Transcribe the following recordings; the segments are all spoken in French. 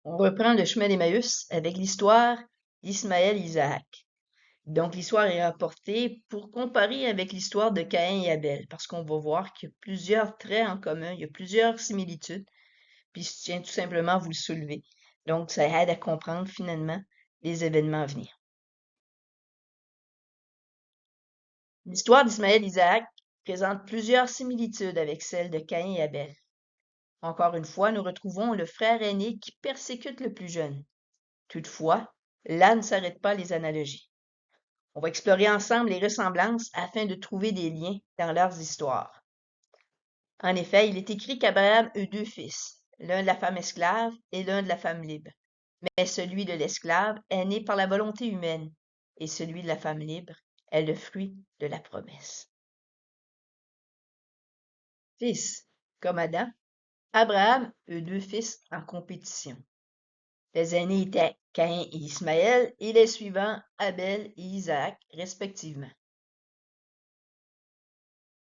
On reprend le chemin d'Emmaüs avec l'histoire d'Ismaël et Isaac. Donc, l'histoire est rapportée pour comparer avec l'histoire de Caïn et Abel, parce qu'on va voir qu'il y a plusieurs traits en commun, il y a plusieurs similitudes, puis je tiens tout simplement à vous le soulever. Donc, ça aide à comprendre finalement les événements à venir. L'histoire d'Ismaël et Isaac présente plusieurs similitudes avec celle de Caïn et Abel. Encore une fois, nous retrouvons le frère aîné qui persécute le plus jeune. Toutefois, là ne s'arrêtent pas les analogies. On va explorer ensemble les ressemblances afin de trouver des liens dans leurs histoires. En effet, il est écrit qu'Abraham eut deux fils, l'un de la femme esclave et l'un de la femme libre. Mais celui de l'esclave est né par la volonté humaine, et celui de la femme libre est le fruit de la promesse. Fils, comme Adam, Abraham eut deux fils en compétition. Les aînés étaient Caïn et Ismaël, et les suivants Abel et Isaac, respectivement.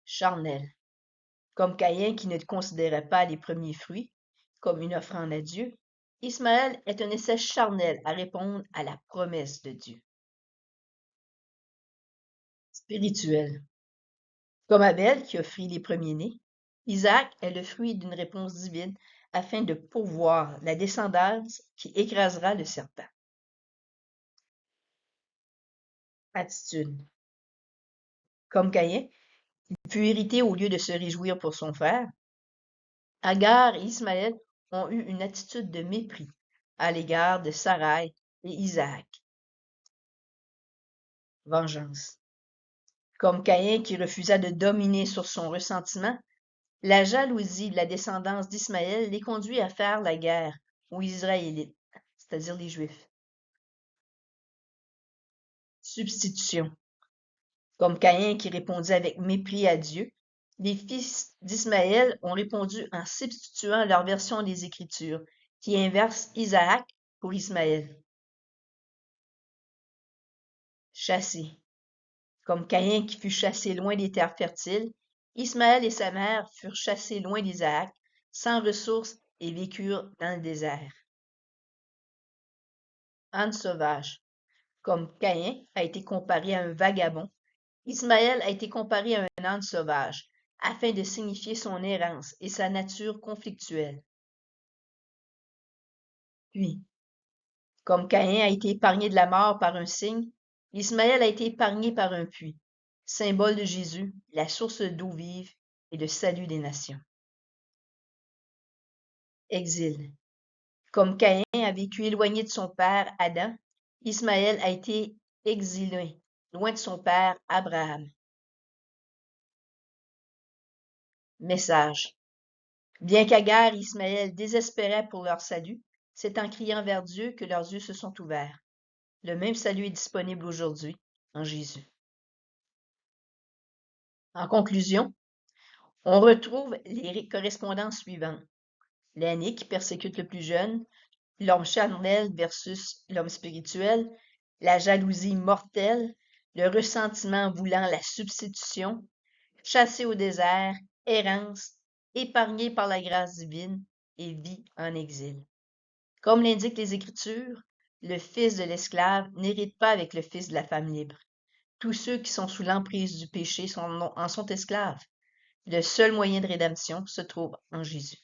Charnel. Comme Caïn qui ne considérait pas les premiers fruits comme une offrande à Dieu, Ismaël est un essai charnel à répondre à la promesse de Dieu. Spirituel. Comme Abel qui offrit les premiers-nés, Isaac est le fruit d'une réponse divine afin de pourvoir la descendance qui écrasera le serpent. Attitude. Comme Caïn, il put hériter au lieu de se réjouir pour son frère. Agar et Ismaël ont eu une attitude de mépris à l'égard de Sarai et Isaac. Vengeance. Comme Caïn qui refusa de dominer sur son ressentiment, la jalousie de la descendance d'Ismaël les conduit à faire la guerre aux Israélites, c'est-à-dire les Juifs. Substitution. Comme Caïn qui répondit avec mépris à Dieu, les fils d'Ismaël ont répondu en substituant leur version des Écritures, qui inverse Isaac pour Ismaël. Chassé. Comme Caïn qui fut chassé loin des terres fertiles, Ismaël et sa mère furent chassés loin d'Isaac, sans ressources et vécurent dans le désert. Âne sauvage. Comme Caïn a été comparé à un vagabond, Ismaël a été comparé à un âne sauvage, afin de signifier son errance et sa nature conflictuelle. Puis, comme Caïn a été épargné de la mort par un cygne, Ismaël a été épargné par un puits, symbole de Jésus, la source d'eau vive et le salut des nations. Exil. Comme Caïn a vécu éloigné de son père Adam, Ismaël a été exilé, loin de son père Abraham. Message. Bien qu'Agar et Ismaël désespéraient pour leur salut, c'est en criant vers Dieu que leurs yeux se sont ouverts. Le même salut est disponible aujourd'hui en Jésus. En conclusion, on retrouve les correspondances suivantes. L'aîné qui persécute le plus jeune, l'homme charnel versus l'homme spirituel, la jalousie mortelle, le ressentiment voulant la substitution, chassé au désert, errance, épargné par la grâce divine et vie en exil. Comme l'indiquent les Écritures, le fils de l'esclave n'hérite pas avec le fils de la femme libre. Tous ceux qui sont sous l'emprise du péché en sont esclaves. Le seul moyen de rédemption se trouve en Jésus.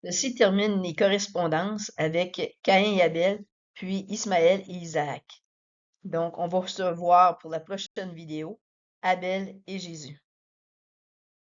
Ceci termine les correspondances avec Caïn et Abel, puis Ismaël et Isaac. Donc, on va se voir pour la prochaine vidéo, Abel et Jésus.